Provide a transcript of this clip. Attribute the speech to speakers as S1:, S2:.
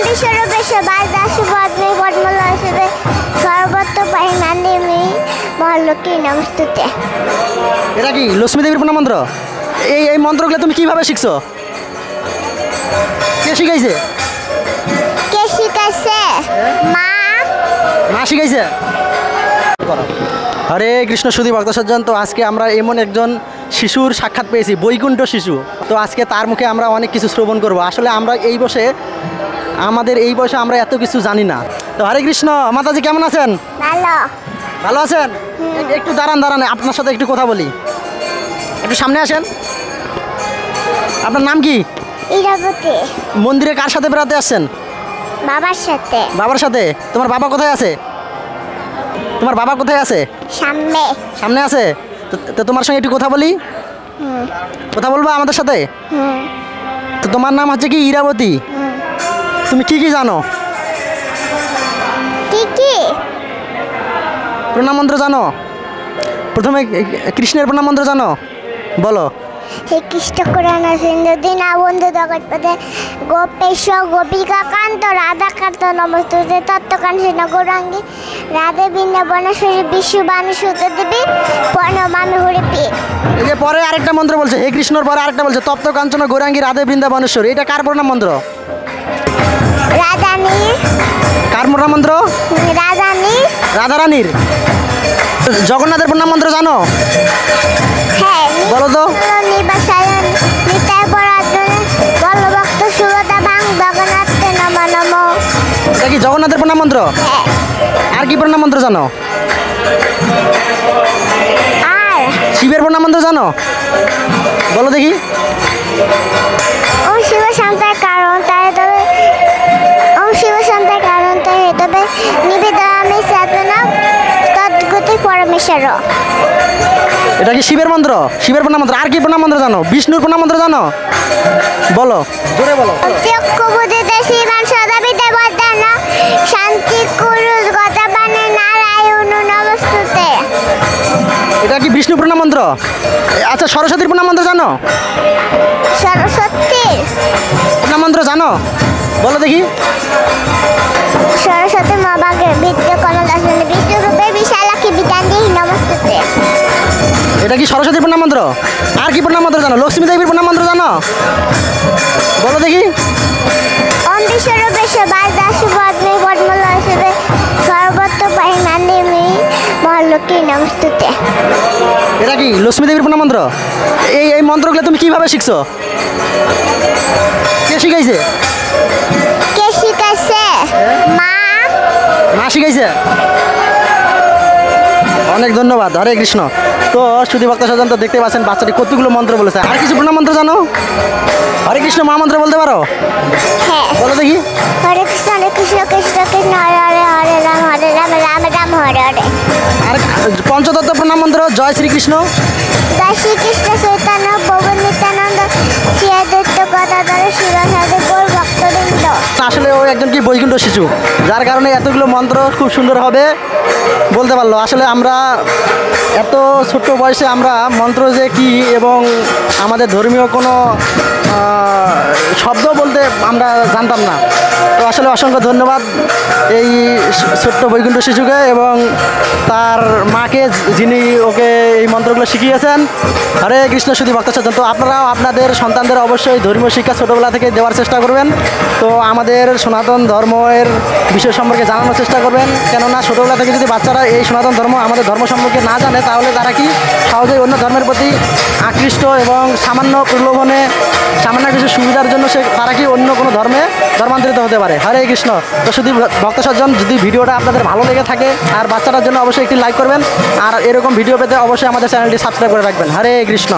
S1: বিশ্বরূপে সবার দাসী পদ্মে পদ্মল হিসেবে সর্বত্র পাই নান্দিমি মহালক্ষ্মী নমস্তুতে।
S2: এটা কি লক্ষ্মী দেবীর প্রণাম মন্ত্র? এই মন্ত্রগুলো তুমি কিভাবে শিখছো? কে শিখাইছে?
S1: কে শিখাইছে? মা।
S2: মা শিখাইছে? হরে কৃষ্ণ সুধী ভক্ত সজ্জন। তো আজকে আমরা এমন একজন শিশুর সাক্ষাৎ পেয়েছি, বৈকুণ্ঠ শিশু। তো আজকে তার মুখে আমরা অনেক কিছু শ্রবণ করব। আসলে আমরা আমাদের এই বয়সে আমরা এত কিছু জানি না। তো হরে কৃষ্ণ মাতাজি, কেমন আছেন?
S1: ভালো।
S2: ভালো আছেন? একটু দাঁড়ান, আপনার সাথে একটু কথা বলি। একটু সামনে আসেন। আপনার নাম কি?
S1: ইরাবতী।
S2: মন্দিরে কার সাথে বেড়াতে আসছেন?
S1: বাবার সাথে।
S2: বাবার সাথে? তোমার বাবা কোথায় আছে? তোমার বাবা কোথায় আছে?
S1: সামনে।
S2: সামনে আছে? তো তোমার সঙ্গে একটু কথা বলি। কথা বলবা আমাদের সাথে? তো তোমার নাম হচ্ছে কি? ইরাবতী। তুমি কি কি জানো?
S1: কি কি
S2: প্রণাম মন্ত্র জানো? প্রথমে কৃষ্ণের প্রণাম মন্ত্র জানো? বলো।
S1: হে কৃষ্ণ করানা সিন্ধু দীনা বন্ধু জগৎপদে গোপেশ গোপিকা কান্ত রাধা কান্ত নমস্তুতে তত্ত্বকাঞ্চন গৌরাঙ্গী রাধে বৃন্দাবনেশ্বরী বিশ্ববাণী সুত দেবী প্রণমামি হরিপি।
S2: এই যে পরে আরেকটা মন্ত্র বলছে, হে কৃষ্ণর পরে আরেকটা বলছে, তপ্ত কাঞ্চন গৌরাঙ্গী রাধে বৃন্দাবনেশ্বরী। এটা কার প্রণাম মন্ত্র?
S1: রাধানীর।
S2: কার প্রণাম মন্ত্র?
S1: রাধানীর।
S2: রাধারানীর। জগন্নাথের প্রণাম মন্ত্র জানো?
S1: হ্যাঁ।
S2: বলো তো।
S1: নিবাসায়ন নিতায় পরাধনে বলভক্ত সুগতা ভাং জগন্নাথে নমঃ নমঃ।
S2: এটা কি জগন্নাথের প্রণাম মন্ত্র?
S1: হ্যাঁ।
S2: আর কি প্রণাম মন্ত্র জানো?
S1: আর
S2: শিবের প্রণাম মন্ত্র জানো? বলো দেখি।
S1: ওম শিব শান্তায় কারণ তাই তবে ওম শিব শান্তায় কারণ তাই তবে নিবেদয়ামি সাধনা তদ্গতি পরমেশ্বর।
S2: এটা কি শিবের মন্ত্র? শিবের প্রণাম মন্ত্র। আর কি প্রণাম মন্ত্র জানো? বিষ্ণুর প্রণাম মন্ত্র জানো? বলো, জোরে বলো।
S1: অত্যক্ষ বুদ্ধিতে শিবান সদাবিতে বদান শান্তি কুরুষ গতাবানে নারায়ণ নমস্তুতে।
S2: এটা কি বিষ্ণু প্রণাম মন্ত্র? আচ্ছা, সরস্বতীর প্রণাম মন্ত্র জানো?
S1: সরস্বতীর
S2: প্রণাম মন্ত্র জানো? বলো দেখি।
S1: সরস্বতী মহাভাগে বিদ্যে কমলাসনে বিষ্ণু রূপে বিশালাক্ষী বিদ্যান্তি নমস্তুতে।
S2: এটা কি সরস্বতীর প্রণাম মন্ত্র? আর কি প্রণাম মন্ত্র জানো? লক্ষ্মী দেবীর প্রণাম মন্ত্র জানো? বলো দেখি।
S1: ওম বিশ্বরূপে সবার দাসী পদ্মে পদ্মল হিসেবে সর্বত্র পাই নান্দিমি মহালক্ষ্মী নমস্তুতে।
S2: এটা কি লক্ষ্মী দেবীর প্রণাম মন্ত্র? এই মন্ত্রগুলো তুমি কিভাবে শিখছো? কে শিখাইছে?
S1: কে শিখাইছে? মা।
S2: মা শিখাইছে? অনেক ধন্যবাদ। হরে কৃষ্ণ। তো সুধী ভক্ত সজ্জন, তো দেখতে পাচ্ছেন বাচ্চাটি কতগুলো মন্ত্র বলেছে। আর কিছু প্রণাম মন্ত্র জানো? হরে কৃষ্ণ মা মন্ত্র বলতে পারো?
S1: হ্যাঁ।
S2: বলো দেখি।
S1: হরে কৃষ্ণ কৃষ্ণ কৃষ্ণ কৃষ্ণ হরে হরে হরে রাম রাম রাম হরে হরে।
S2: আর পঞ্চতত্ত্ব প্রণাম মন্ত্র, জয় শ্রীকৃষ্ণ।
S1: জয় শ্রীকৃষ্ণ চৈতন্য প্রভু নিত্যানন্দ শ্রী অদ্বৈত গদাধর শিবাসাদি গৌর ভক্তবৃন্দ।
S2: আসলে ও একজন কি বৈকুণ্ঠ শিশু, যার কারণে এতগুলো মন্ত্র খুব সুন্দর হবে বলতে পারলো। আসলে আমরা এত ছোট্ট বয়সে আমরা মন্ত্র যে কি এবং আমাদের ধর্মীয় কোনো শব্দ বলতে আমরা জানতাম না। তো আসলে অসংখ্য ধন্যবাদ এই ছোট্ট বৈকুণ্ঠ শিশুকে এবং তার মাকে, যিনি ওকে এই মন্ত্রগুলো শিখিয়েছেন। হরে কৃষ্ণ সুধী ভক্ত সজ্জন। তো আপনারাও আপনাদের সন্তানদের অবশ্যই ধর্মীয় শিক্ষা ছোটোবেলা থেকে দেওয়ার চেষ্টা করবেন। তো আমাদের সনাতন ধর্মের বিষয় সম্পর্কে জানানোর চেষ্টা করবেন, কেননা ছোটোবেলা থেকে যদি বাচ্চারা এই সনাতন ধর্ম, আমাদের ধর্ম সম্পর্কে না জানে, তাহলে তারা কি সহজেই অন্য ধর্মের প্রতি আকৃষ্ট এবং সামান্য প্রলোভনে, সামান্য কিছু সুবিধার জন্য তারা কি অন্য কোনো ধর্মে ধর্মান্তরিত হতে পারে। হরে কৃষ্ণ। তো শুধু ভক্ত সজ্জন, যদি ভিডিওটা আপনাদের ভালো লেগে থাকে আর বাচ্চাটার জন্য অবশ্যই একটি লাইক করবেন, আর এরকম ভিডিও পেতে অবশ্যই আমাদের চ্যানেলটি সাবস্ক্রাইব করে রাখবেন। হরে কৃষ্ণ।